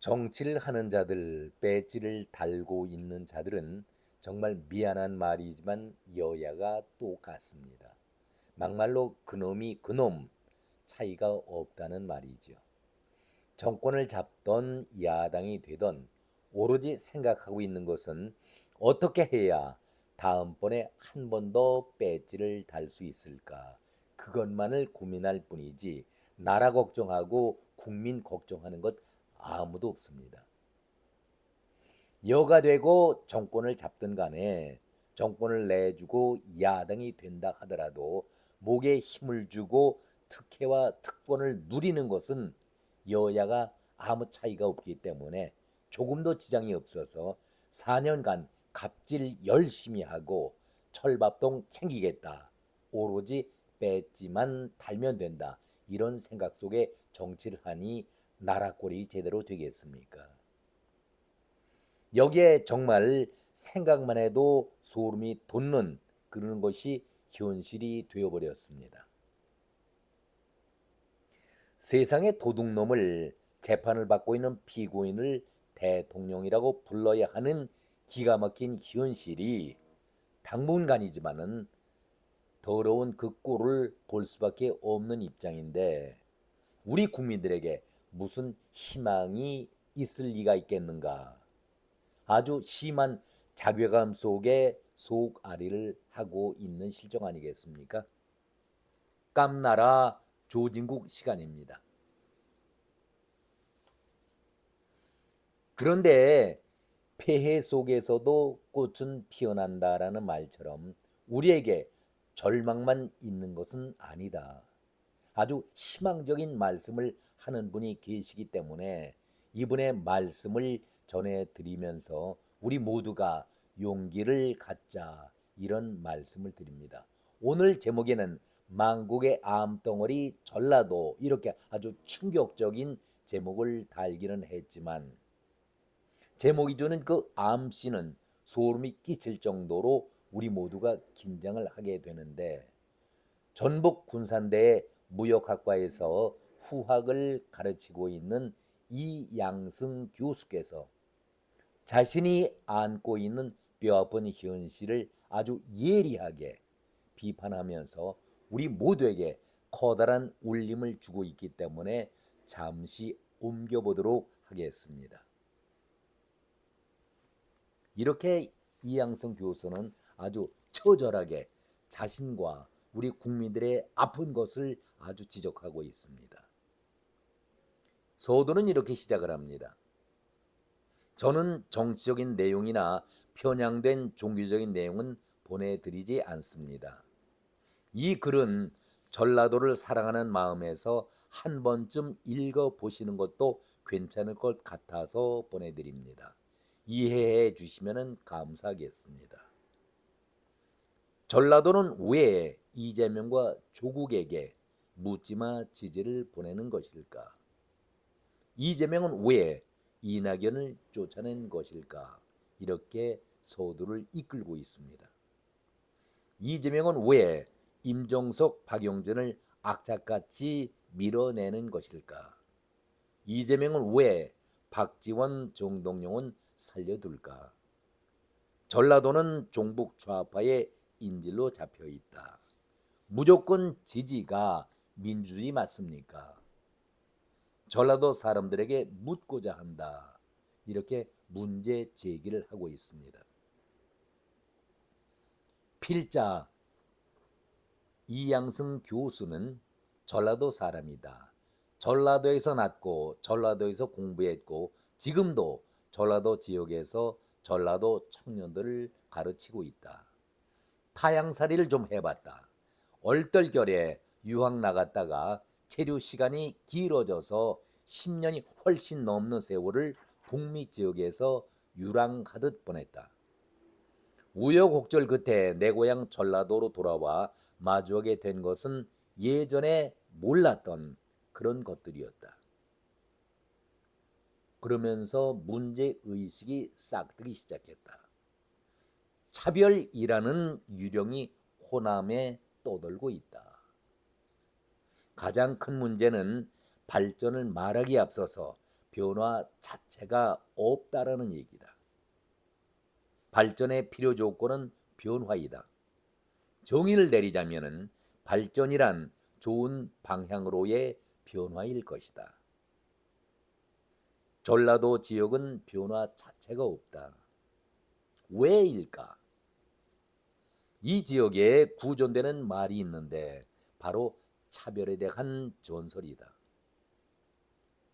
정치를 하는 자들, 배지를 달고 있는 자들은 정말 미안한 말이지만 여야가 똑같습니다. 막말로 그놈이 그놈 차이가 없다는 말이죠. 정권을 잡던 야당이 되던 오로지 생각하고 있는 것은 어떻게 해야 다음번에 한 번 더 배지를 달 수 있을까? 그것만을 고민할 뿐이지 나라 걱정하고 국민 걱정하는 것 아무도 없습니다. 여가 되고 정권을 잡든 간에 정권을 내주고 야당이 된다 하더라도 목에 힘을 주고 특혜와 특권을 누리는 것은 여야가 아무 차이가 없기 때문에 조금도 지장이 없어서 4년간 갑질 열심히 하고 철밥통 챙기겠다. 오로지 배지만 달면 된다. 이런 생각 속에 정치를 하니 나라 꼴이 제대로 되겠습니까? 여기에 정말 생각만 해도 소름이 돋는 그런 것이 현실이 되어버렸습니다. 세상의 도둑놈을 재판을 받고 있는 피고인을 대통령이라고 불러야 하는 기가 막힌 현실이 당분간이지만은 더러운 그 꼴을 볼 수밖에 없는 입장인데 우리 국민들에게 무슨 희망이 있을 리가 있겠는가? 아주 심한 자괴감 속에 속앓이를 하고 있는 실정 아니겠습니까? 깜나라 조진국 시간입니다. 그런데 폐해 속에서도 꽃은 피어난다라는 말처럼 우리에게 절망만 있는 것은 아니다. 아주 희망적인 말씀을 하는 분이 계시기 때문에 이분의 말씀을 전해드리면서 우리 모두가 용기를 갖자 이런 말씀을 드립니다. 오늘 제목에는 만국의 암덩어리 전라도 이렇게 아주 충격적인 제목을 달기는 했지만 제목이 주는 그 암시는 소름이 끼칠 정도로 우리 모두가 긴장을 하게 되는데 전북 군산대의 무역학과에서 후학을 가르치고 있는 이양승 교수께서 자신이 안고 있는 뼈아픈 현실을 아주 예리하게 비판하면서 우리 모두에게 커다란 울림을 주고 있기 때문에 잠시 옮겨보도록 하겠습니다. 이렇게 이양승 교수는 아주 처절하게 자신과 우리 국민들의 아픈 것을 아주 지적하고 있습니다. 서두는 이렇게 시작을 합니다. 저는 정치적인 내용이나 편향된 종교적인 내용은 보내드리지 않습니다. 이 글은 전라도를 사랑하는 마음에서 한 번쯤 읽어보시는 것도 괜찮을 것 같아서 보내드립니다. 이해해 주시면 감사하겠습니다. 전라도는 왜 이재명과 조국에게 묻지마 지지를 보내는 것일까? 이재명은 왜 이낙연을 쫓아낸 것일까? 이렇게 서두를 이끌고 있습니다. 이재명은 왜 임종석, 박용진을 악착같이 밀어내는 것일까? 이재명은 왜 박지원, 정동영은 살려둘까? 전라도는 종북 좌파의 인질로 잡혀 있다. 무조건 지지가 민주주의 맞습니까? 전라도 사람들에게 묻고자 한다. 이렇게 문제 제기를 하고 있습니다. 필자 이양승 교수는 전라도 사람이다. 전라도에서 났고 전라도에서 공부했고 지금도 전라도 지역에서 전라도 청년들을 가르치고 있다. 타향살이를 좀 해봤다. 얼떨결에 유학 나갔다가 체류 시간이 길어져서 10년이 훨씬 넘는 세월을 북미 지역에서 유랑하듯 보냈다. 우여곡절 끝에 내 고향 전라도로 돌아와 마주하게 된 것은 예전에 몰랐던 그런 것들이었다. 그러면서 문제의식이 싹트기 시작했다. 차별이라는 유령이 호남에 떠돌고 있다. 가장 큰 문제는 발전을 말하기에 앞서서 변화 자체가 없다라는 얘기다. 발전의 필요 조건은 변화이다. 정의를 내리자면은 발전이란 좋은 방향으로의 변화일 것이다. 전라도 지역은 변화 자체가 없다. 왜일까? 이 지역에 구존되는 말이 있는데 바로 차별에 대한 전설이다.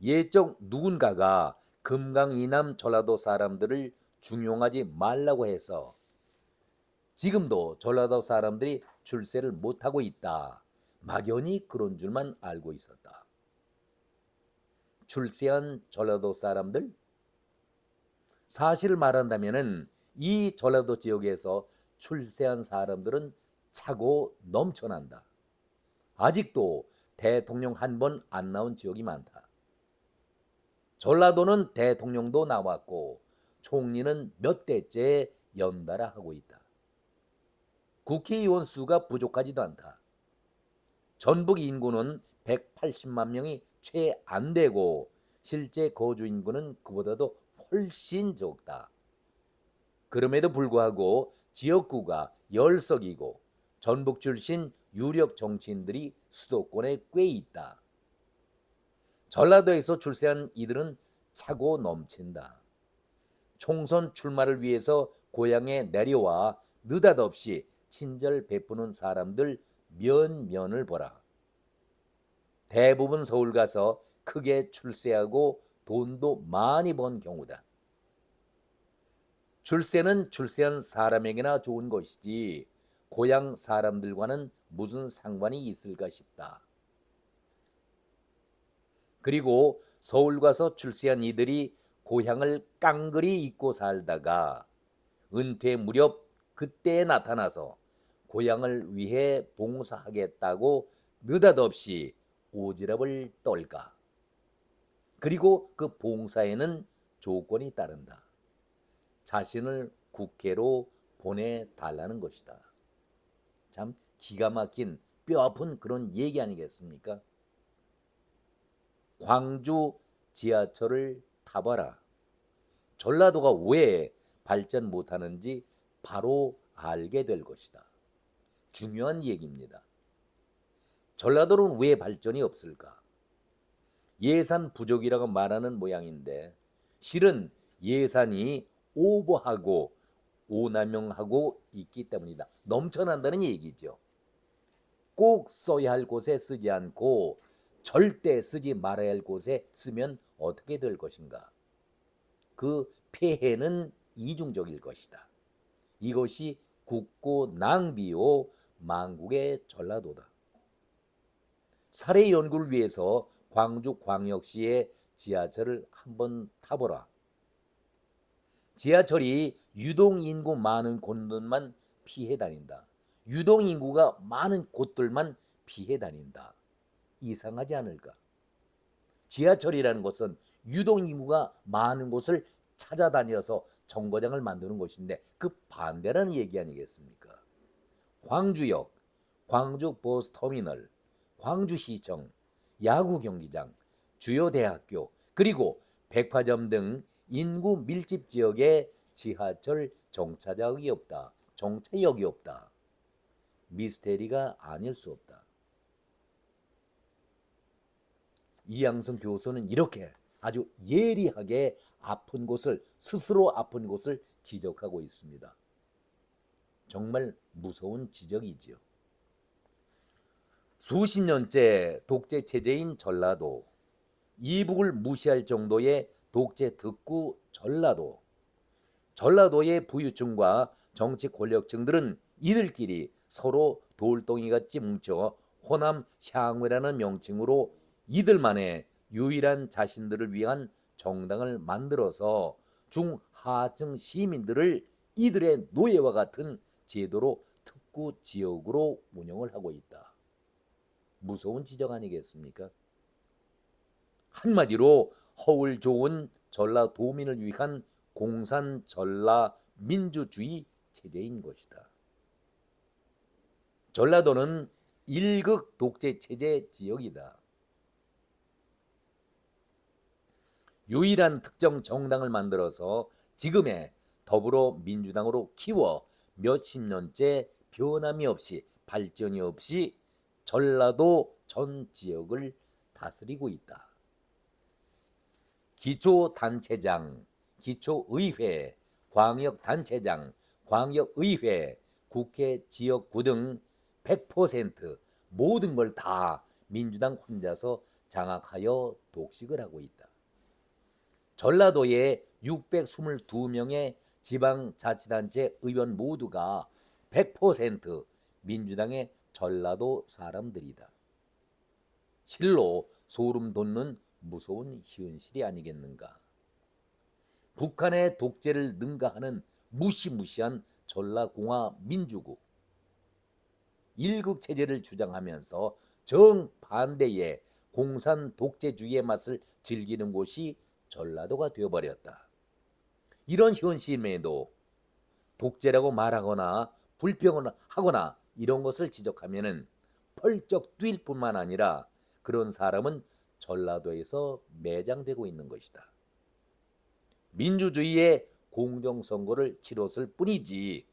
예적 누군가가 금강 이남 전라도 사람들을 중용하지 말라고 해서 지금도 전라도 사람들이 출세를 못하고 있다. 막연히 그런 줄만 알고 있었다. 출세한 전라도 사람들? 사실을 말한다면 이 전라도 지역에서 출세한 사람들은 차고 넘쳐난다. 아직도 대통령 한 번 안 나온 지역이 많다. 전라도는 대통령도 나왔고 총리는 몇 대째 연달아 하고 있다. 국회의원 수가 부족하지도 않다. 전북 인구는 180만 명이 채 안 되고 실제 거주 인구는 그보다도 훨씬 적다. 그럼에도 불구하고 지역구가 10석이고 전북 출신 유력 정치인들이 수도권에 꽤 있다. 전라도에서 출세한 이들은 차고 넘친다. 총선 출마를 위해서 고향에 내려와 느닷없이 친절 베푸는 사람들 면면을 보라. 대부분 서울 가서 크게 출세하고 돈도 많이 번 경우다. 출세는 출세한 사람에게나 좋은 것이지 고향 사람들과는 무슨 상관이 있을까 싶다. 그리고 서울 가서 출세한 이들이 고향을 깡그리 잊고 살다가 은퇴 무렵 그때에 나타나서 고향을 위해 봉사하겠다고 느닷없이 오지랖을 떨까. 그리고 그 봉사에는 조건이 따른다. 자신을 국회로 보내달라는 것이다. 참 기가 막힌 뼈아픈 그런 얘기 아니겠습니까? 광주 지하철을 타봐라. 전라도가 왜 발전 못하는지 바로 알게 될 것이다. 중요한 얘기입니다. 전라도는 왜 발전이 없을까? 예산 부족이라고 말하는 모양인데 실은 예산이 오버하고 오남용하고 있기 때문이다. 넘쳐난다는 얘기죠. 꼭 써야 할 곳에 쓰지 않고 절대 쓰지 말아야 할 곳에 쓰면 어떻게 될 것인가? 그 폐해는 이중적일 것이다. 이것이 국고 낭비요 망국의 전라도다. 사례 연구를 위해서 광주광역시의 지하철을 한번 타보라. 지하철이 유동인구 많은 곳들만 피해 다닌다. 유동인구가 많은 곳들만 피해 다닌다. 이상하지 않을까? 지하철이라는 것은 유동인구가 많은 곳을 찾아다녀서 정거장을 만드는 곳인데 그 반대라는 얘기 아니겠습니까? 광주역, 광주버스터미널, 광주시청, 야구 경기장, 주요 대학교, 그리고 백화점 등 인구 밀집 지역에 지하철 정차역이 없다. 정차역이 없다. 미스테리가 아닐 수 없다. 이양성 교수는 이렇게 아주 예리하게 아픈 곳을 스스로 아픈 곳을 지적하고 있습니다. 정말 무서운 지적이지요. 수십 년째 독재 체제인 전라도, 이북을 무시할 정도의 독재 특구 전라도, 전라도의 부유층과 정치 권력층들은 이들끼리 서로 돌덩이같이 뭉쳐 호남 향후라는 명칭으로 이들만의 유일한 자신들을 위한 정당을 만들어서 중하층 시민들을 이들의 노예와 같은 제도로 특구 지역으로 운영을 하고 있다. 무서운 지적 아니겠습니까? 한마디로 허울 좋은 전라도민을 위한 공산 전라 민주주의 체제인 것이다. 전라도는 1극 독재 체제 지역이다. 유일한 특정 정당을 만들어서 지금의 더불어민주당으로 키워 몇십 년째 변함이 없이 발전이 없이 전라도 전 지역을 다스리고 있다. 기초단체장, 기초의회, 광역단체장, 광역의회, 국회 지역구 등 100% 모든 걸 다 민주당 혼자서 장악하여 독식을 하고 있다. 전라도에 622명의 지방자치단체 의원 모두가 100% 민주당의 전라도 사람들이다. 실로 소름 돋는 무서운 현실이 아니겠는가. 북한의 독재를 능가하는 무시무시한 전라공화 민주국, 일국 체제를 주장하면서 정반대의 공산 독재주의의 맛을 즐기는 곳이 전라도가 되어버렸다. 이런 현실에도 독재라고 말하거나 불평하거나 이런 것을 지적하면은 펄쩍 뛸 뿐만 아니라 그런 사람은 전라도에서 매장되고 있는 것이다. 민주주의의 공정선거를 치렀을 뿐이지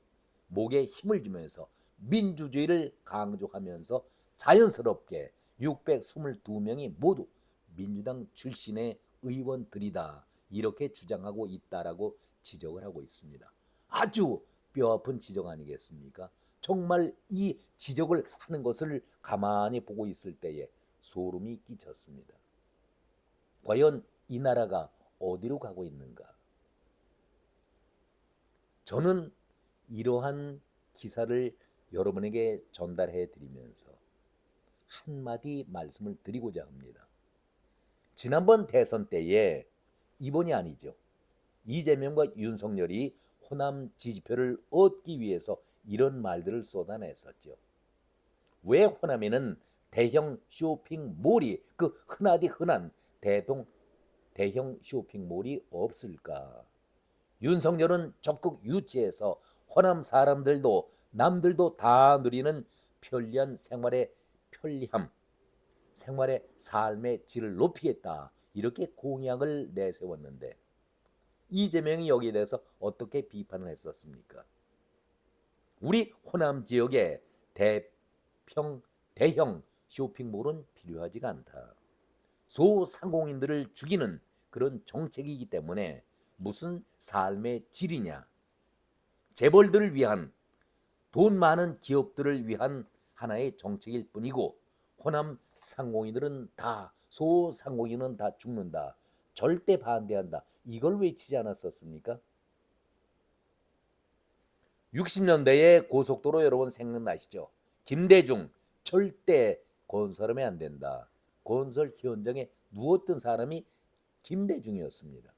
목에 힘을 주면서 민주주의를 강조하면서 자연스럽게 622명이 모두 민주당 출신의 의원들이다 이렇게 주장하고 있다라고 지적을 하고 있습니다. 아주 뼈아픈 지적 아니겠습니까? 정말 이 지적을 하는 것을 가만히 보고 있을 때에 소름이 끼쳤습니다. 과연 이 나라가 어디로 가고 있는가? 저는 이러한 기사를 여러분에게 전달해 드리면서 한마디 말씀을 드리고자 합니다. 지난번 대선 때에 이번이 아니죠. 이재명과 윤석열이 호남 지지표를 얻기 위해서 이런 말들을 쏟아냈었죠. 왜 호남에는 대형 쇼핑몰이 흔한 대형 쇼핑몰이 없을까? 윤석열은 적극 유치해서 호남 사람들도 남들도 다 누리는 편리한 생활의 편리함, 생활의 삶의 질을 높이겠다 이렇게 공약을 내세웠는데 이재명이 여기에 대해서 어떻게 비판을 했었습니까? 우리 호남 지역에 대형 쇼핑몰은 필요하지가 않다. 소상공인들을 죽이는 그런 정책이기 때문에 무슨 삶의 질이냐. 재벌들을 위한 돈 많은 기업들을 위한 하나의 정책일 뿐이고 호남 상공인들은 다 소상공인은 다 죽는다. 절대 반대한다. 이걸 외치지 않았었습니까? 60년대의 고속도로 여러분 생각나시죠? 김대중 절대 건설하면 안 된다. 건설 현장에 누웠던 사람이 김대중이었습니다.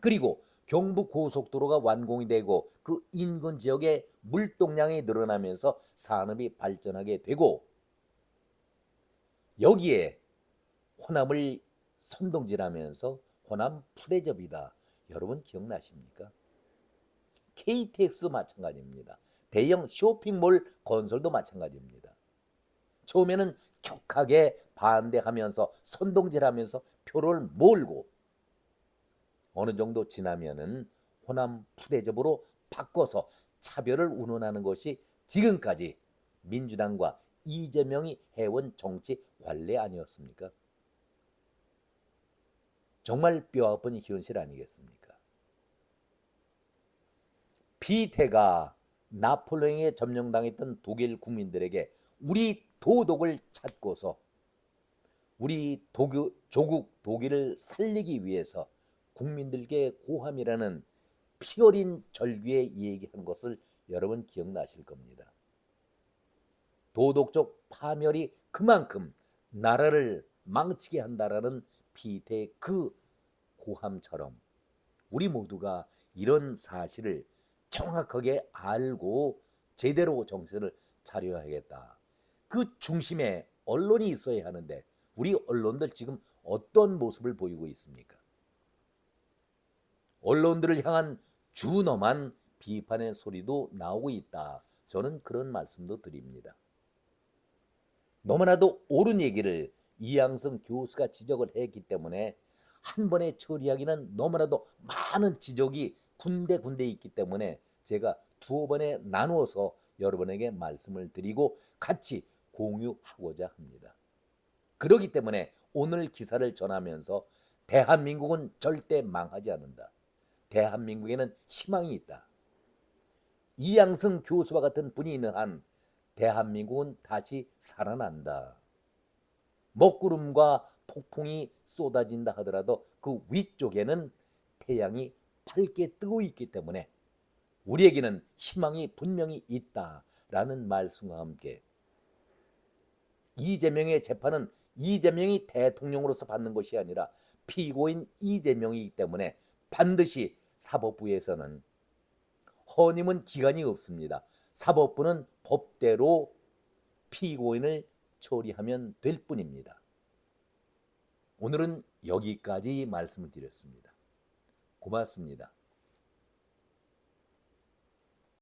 그리고 경북 고속도로가 완공이 되고 그 인근 지역에 물동량이 늘어나면서 산업이 발전하게 되고 여기에 호남을 선동질하면서 호남 푸대접이다. 여러분 기억나십니까? KTX도 마찬가지입니다. 대형 쇼핑몰 건설도 마찬가지입니다. 처음에는 격하게 반대하면서 선동질하면서 표를 몰고 어느 정도 지나면은 호남 푸대접으로 바꿔서 차별을 운운하는 것이 지금까지 민주당과 이재명이 해온 정치 관례 아니었습니까? 정말 뼈아픈 현실 아니겠습니까? 피테가 나폴레옹에 점령당했던 독일 국민들에게 우리 도덕을 찾고서 우리 조국 독일을 살리기 위해서 국민들께 고함이라는 피 어린 절규에 얘기한 것을 여러분 기억나실 겁니다. 도덕적 파멸이 그만큼 나라를 망치게 한다라는 피테의 그 고함처럼 우리 모두가 이런 사실을 정확하게 알고 제대로 정신을 차려야겠다. 그 중심에 언론이 있어야 하는데 우리 언론들 지금 어떤 모습을 보이고 있습니까? 언론들을 향한 준엄한 비판의 소리도 나오고 있다. 저는 그런 말씀도 드립니다. 너무나도 옳은 얘기를 이양성 교수가 지적을 했기 때문에 한 번에 처리하기는 너무나도 많은 지적이 군데군데 있기 때문에 제가 두 번에 나누어서 여러분에게 말씀을 드리고 같이 공유하고자 합니다. 그렇기 때문에 오늘 기사를 전하면서 대한민국은 절대 망하지 않는다. 대한민국에는 희망이 있다. 이양성 교수와 같은 분이 있는 한 대한민국은 다시 살아난다. 먹구름과 폭풍이 쏟아진다 하더라도 그 위쪽에는 태양이 밝게 뜨고 있기 때문에 우리에게는 희망이 분명히 있다라는 말씀과 함께 이재명의 재판은 이재명이 대통령으로서 받는 것이 아니라 피고인 이재명이기 때문에 반드시 사법부에서는 허님은 기간이 없습니다. 사법부는 법대로 피고인을 처리하면 될 뿐입니다. 오늘은 여기까지 말씀을 드렸습니다. 고맙습니다.